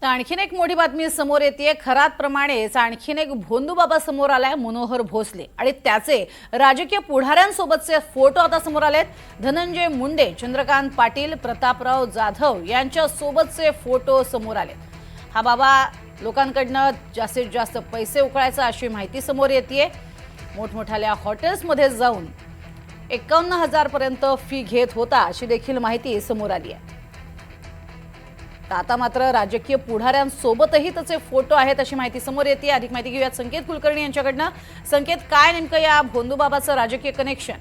तर आणखीन एक मोठी बातमी समोर येते। खरात प्रमाणेच आणखीन एक भोंदूबाबा समोर आलाय, मनोहर भोसले आणि त्याचे राजकीय पुढाऱ्यांसोबतचे फोटो आता समोर आलेत। धनंजय मुंडे, चंद्रकांत पाटील, प्रतापराव जाधव यांच्या सोबतचे फोटो समोर आलेत। हा बाबा लोकांकडनं जास्तीत जास्त पैसे उकळायचा अशी माहिती समोर येते। मोठमोठ्या हॉटेल्समध्ये जाऊन 51,000 पर्यंत फी घेत होता अशी देखील माहिती समोर आली आहे। आता मात्र राजकीय पुढाऱ्यांसोबतही त्याचे फोटो आहेत अशी माहिती समोर येते। अधिक माहिती घेऊयात संकेत कुलकर्णी यांच्याकडनं। संकेत, काय नेमकं या भोंदूबाबाचं राजकीय कनेक्शन?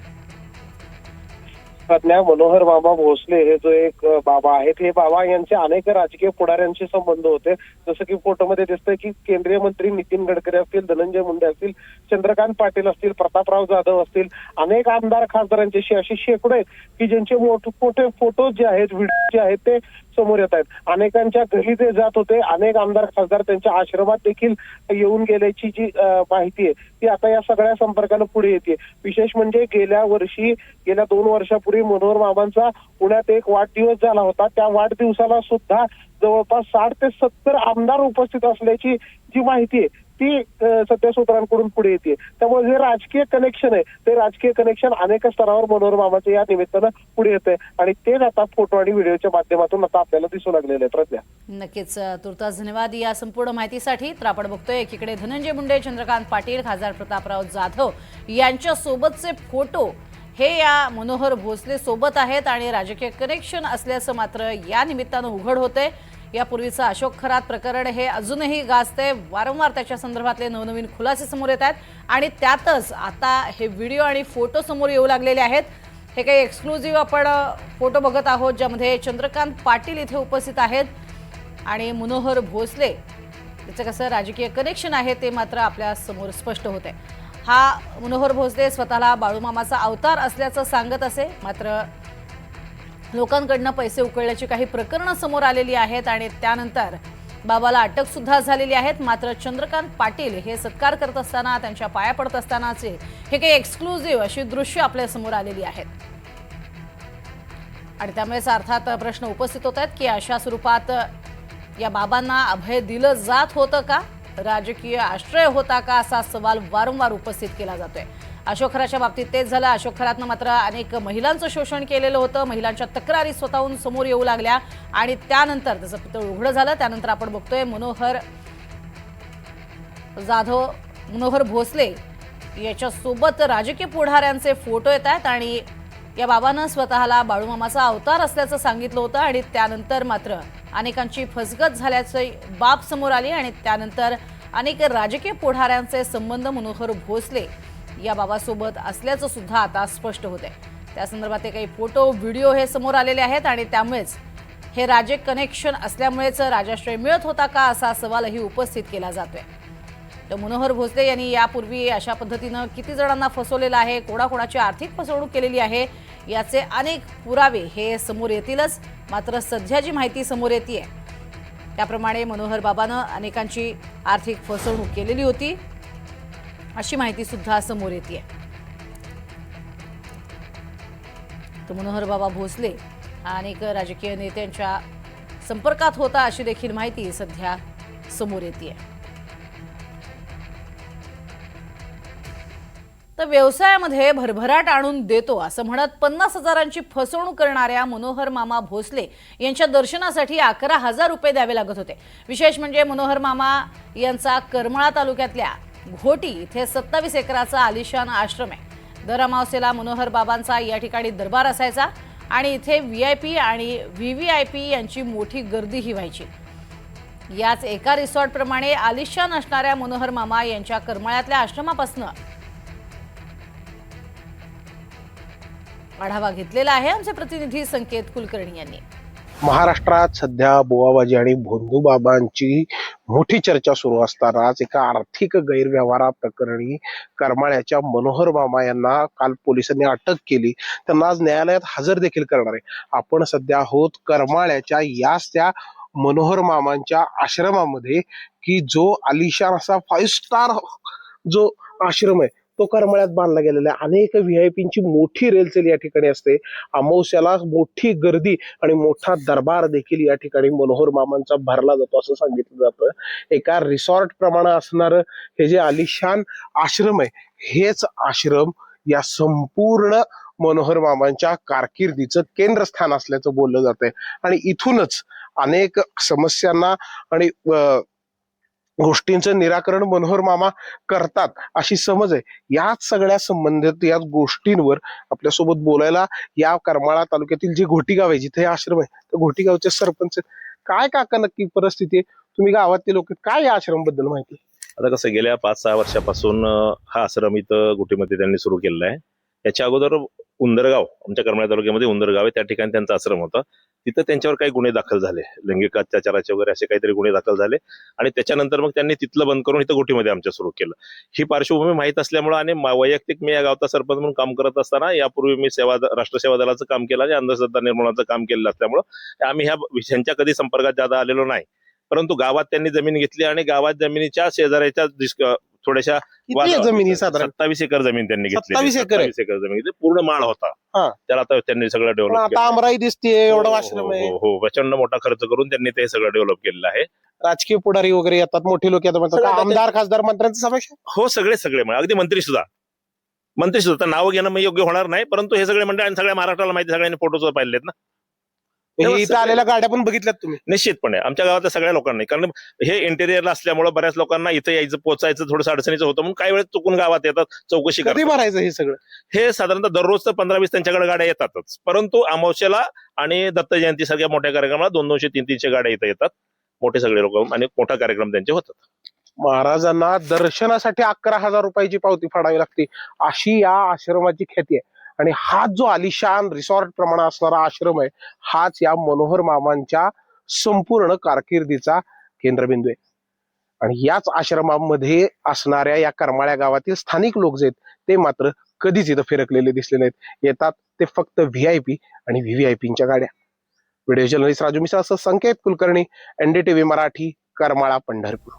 मनोहर मामा भोसले हे जो एक बाबा आहेत, हे बाबा यांचे अनेक राजकीय पुढाऱ्यांशी संबंध होते। जसं की फोटोमध्ये दिसतंय की केंद्रीय मंत्री नितीन गडकरी असतील, धनंजय मुंडे असतील, चंद्रकांत पाटील असतील, प्रतापराव जाधव असतील, अनेक आमदार खासदारांच्याशी अशी शेकडो आहेत की ज्यांचे मोठे फोटो जे आहेत, व्हिडिओ जे आहेत ते समोर येत आहेत। अनेकांच्या घरी ते जात होते, अनेक आमदार खासदार त्यांच्या आश्रमात देखील येऊन गेल्याची जी माहिती आहे ती आता या सगळ्या संपर्कानं पुढे येते। विशेष म्हणजे गेल्या 2 वर्षापूर्वी मनोहर मामांचा पुण्यात एक वाढदिवस झाला होता। त्या वाढदिवसाला सुद्धा जवळपास 60 ते 70 आमदार उपस्थित असल्याची जी माहिती आहे ती सध्या सूत्रांकडून पुढे येते। त्यामुळे जे राजकीय कनेक्शन आहे ते राजकीय कनेक्शन अनेक स्तरावर मनोहर मामाचे या निमित्तानं पुढे येत आहे आणि तेच आता फोटो आणि व्हिडिओच्या माध्यमातून आता आपल्याला दिसू लागलेले आहे। प्रज्ञा, नक्कीच तुर्तास धन्यवाद या संपूर्ण माहितीसाठी। तर आपण बघतोय एकीकडे धनंजय मुंडे, चंद्रकांत पाटील, खासदार प्रतापराव जाधव यांच्या सोबतचे फोटो हे या मनोहर भोसले सोबत आहेत आणि राजकीय कनेक्शन असल्याचं मात्र या निमित्तानं उघड होतंय। यापूर्वीचं अशोक खरात प्रकरण हे अजूनही गाजतंय। वारंवार त्याच्या संदर्भातले नवनवीन खुलासे समोर येत आहेत आणि त्यातच आता हे व्हिडिओ आणि फोटो समोर येऊ लागलेले आहेत। हे काही एक्सक्लुझिव्ह आपण फोटो बघत आहोत ज्यामध्ये चंद्रकांत पाटील इथे उपस्थित आहेत आणि मनोहर भोसले याचं कसं राजकीय कनेक्शन आहे ते मात्र आपल्या समोर स्पष्ट होते। हा मनोहर भोसले स्वतःला बाळूमामाचा अवतार असल्याचं सांगत असे, मात्र लोकांकडनं पैसे उकळल्याची काही प्रकरणं समोर आलेली आहेत आणि त्यानंतर बाबाला अटक सुद्धा झालेली आहेत। मात्र चंद्रकांत पाटील हे सत्कार करत असताना, त्यांच्या पाया पडत असतानाचे हे काही एक्सक्लुझिव्ह अशी दृश्य आपल्या समोर आलेली आहेत आणि त्यामुळेच अर्थात प्रश्न उपस्थित होत आहेत की अशा स्वरूपात या बाबांना अभय दिलं जात होतं का, राजकीय आश्रय होता का, असा सवाल वारंवार उपस्थित केला जातोय। अशोक खराच्या बाबतीत तेच झालं। अशोक खरातनं मात्र अनेक महिलांचं शोषण केलेलं होतं, महिलांच्या तक्रारी स्वतःहून समोर येऊ लागल्या आणि त्यानंतर त्याचं पितळ उघडं झालं। त्यानंतर आपण बघतोय मनोहर भोसले याच्यासोबत राजकीय पुढाऱ्यांचे फोटो येत आहेत आणि या बाबांना स्वतःला बाळूमामाचा अवतार असल्याचं सांगितलं होतं आणि त्यानंतर मात्र अनेकांची फसगत झाल्याची बाब समोर आली आणि त्यानंतर अनेक राजकीय पुढाऱ्यांचे संबंध मनोहर भोसले या बाबासोबत असल्याचं सुद्धा आता स्पष्ट होतंय। त्या संदर्भात काही फोटो व्हिडिओ हे समोर आलेले आहेत आणि त्यामुळेच हे राजकीय कनेक्शन असल्यामुळेच राजाश्रय मिळत होता का असा सवालही उपस्थित केला जातोय। तर मनोहर भोसले यांनी यापूर्वी अशा पद्धतीनं किती जणांना फसवलेलं आहे, कोणाकोणाची आर्थिक फसवणूक केलेली आहे याचे अनेक पुरावे हे समोर येतीलच। मात्र सध्या जी माहिती समोर येते त्याप्रमाणे मनोहर बाबानं अनेकांची आर्थिक फसवणूक केलेली होती अशी माहिती सुद्धा समोर येते। तर मनोहर बाबा भोसले अनेक राजकीय नेत्यांच्या संपर्कात होता अशी देखील माहिती सध्या समोर येते। तर व्यवसायामध्ये भरभराट आणून देतो असं म्हणत 50,000ची फसवणूक करणाऱ्या मनोहर मामा भोसले यांच्या दर्शनासाठी 11,000 रुपये द्यावे लागत होते। विशेष म्हणजे मनोहर मामा यांचा करमाळा तालुक्यातल्या घोटी इथे 27 एकराचा आलिशान आश्रम आहे। दर अमावस्येला मनोहर बाबांचा या ठिकाणी दरबार असायचा आणि इथे VIP आणि VVIP यांची मोठी गर्दीही व्हायची। याच एका रिसॉर्ट प्रमाणे आलिशान असणाऱ्या मनोहर मामा यांच्या करमाळ्यातल्या आश्रमापासून आढावा घेतलेला आहे आमचे प्रतिनिधी संकेत कुलकर्णी यांनी। महाराष्ट्रात सध्या बुवाबाजी आणि भोंदूबाबांची मोठी चर्चा सुरू असतानाच एका आर्थिक गैरव्यवहारा प्रकरणी करमाळ्याच्या मनोहर मामा यांना काल पोलिसांनी अटक केली। त्यांना आज न्यायालयात हजर देखील करणार आहे। आपण सध्या आहोत करमाळ्याच्या याच त्या मनोहर मामांच्या आश्रमामध्ये की जो आलिशान असा 5 स्टार जो आश्रम आहे तो करमाळ्यात बांधला गेलेला आहे. अनेक व्हीआयपींची मोठी रेलचेल या ठिकाणी असते. अमावस्याला मोठी गर्दी आणि मोठा दरबार देखील या ठिकाणी मनोहर मामांचा भरला जातो असं सांगितलं जातं. एका रिसॉर्ट प्रमाणे असणारं हे जे आलिशान आश्रम आहे, हेच आश्रम या संपूर्ण मनोहर मामांच्या कारकिर्दीचं केंद्रस्थान असल्याचं बोललं जातंय. आणि इथूनच अनेक समस्यांना आणि गोष्टींचं निराकरण मनोहर मामा करतात अशी समज आहे. याच सगळ्या संबंधित या गोष्टींवर आपल्यासोबत बोलायला या करमाळा तालुक्यातील जे घोटीगाव आहे, जिथे हे आश्रम आहे, तर घोटीगावचे सरपंच आहेत. काय काका नक्की परिस्थिती आहे? तुम्ही गावातले लोक आहेत, काय या आश्रम बद्दल माहिती? आता कसं गेल्या 5-6 वर्षापासून हा आश्रम इथं गुटीमध्ये त्यांनी सुरू केलेला आहे. याच्या अगोदर उंदरगाव, आमच्या करमाळा तालुक्यामध्ये उंदरगाव आहे, त्या ठिकाणी त्यांचा आश्रम होता. तिथं त्यांच्यावर काही गुन्हे दाखल झाले, लैंगिक अत्याचाराचे वगैरे असे काहीतरी गुन्हे दाखल झाले आणि त्याच्यानंतर मग त्यांनी तिथलं बंद करून इथं गोटीमध्ये आमच्या सुरू केलं. ही पार्श्वभूमी माहीत असल्यामुळे आणि वैयक्तिक मी या गावचा सरपंच म्हणून काम करत असताना यापूर्वी मी राष्ट्रसेवा दलाचं काम केलं आणि अंधश्रद्धा निर्मूलनाचं काम केलेलं असल्यामुळं आम्ही ह्या विषयांच्या कधी संपर्कात जादा आलेलो नाही. परंतु गावात त्यांनी जमीन घेतली आणि गावात जमिनीच्या शेजाऱ्याच्या थोड्याशा जमीन ही साधारण 27 एकर जमीन त्यांनी घेतली. 27 एकर आहे? 27 एकर जमीन घेतली. पूर्ण माळ होता. त्याला आता त्यांनी सगळं पण डेव्हलप आता आमराई दिसते, एवढा आश्रम आहे. हो, प्रचंड मोठा खर्च करून त्यांनी ते सगळं डेव्हलप केलेलं आहे. राजकीय पुढारी वगैरे येतात, मोठे लोक येतात, म्हणतात का आमदार खासदार मंत्र्यांचा समावेश आहे? हो, सगळे म्हणजे अगदी मंत्री सुद्धा नाव घेणं मग योग्य होणार नाही, परंतु हे सगळे मंडळ आणि सगळ्या महाराष्ट्राला माहिती, सगळ्यांनी फोटो सुद्धा पाहिलेत ना. हे इथं आलेल्या गाड्या पण बघितल्यात तुम्ही? निश्चितपणे आमच्या गावातल्या सगळ्या लोकांनी, कारण हे इंटेरियरला असल्यामुळे बऱ्याच लोकांना इथं यायचं पोहोचायचं थोडंसं अडचणीचं होतं, म्हणून काही वेळेस चुकून गावात येतात, चौकशी कधी करतात. भरायचं हे सगळं? हे साधारणतः दररोज तर 15-20 त्यांच्याकडे गाड्या येतातच, परंतु अमावस्याला आणि दत्त जयंतीसारख्या मोठ्या कार्यक्रमाला 200, 300 गाड्या इथं येतात. मोठे सगळे लोक आणि मोठा कार्यक्रम त्यांचे होतात. महाराजांना दर्शनासाठी 11,000 रुपयाची पावती फाडावी लागते, अशी या आश्रमाची ख्याती आहे. आणि हाच जो आलिशान रिसॉर्ट प्रमाणे असणारा आश्रम आहे, हाच या मनोहर मामांच्या संपूर्ण कारकिर्दीचा केंद्रबिंदू आहे. आणि याच आश्रमामध्ये असणाऱ्या या करमाळ्या गावातील स्थानिक लोक जे आहेत, ते मात्र कधीच इथं फिरकलेले दिसले नाहीत. येतात ते फक्त व्हीआयपी आणि व्हीव्हीआयपींच्या गाड्या. व्हिडिओ जर्नलिस्ट राजू मिश्रा, संकेत कुलकर्णी, NDTV मराठी, करमाळा, पंढरपूर.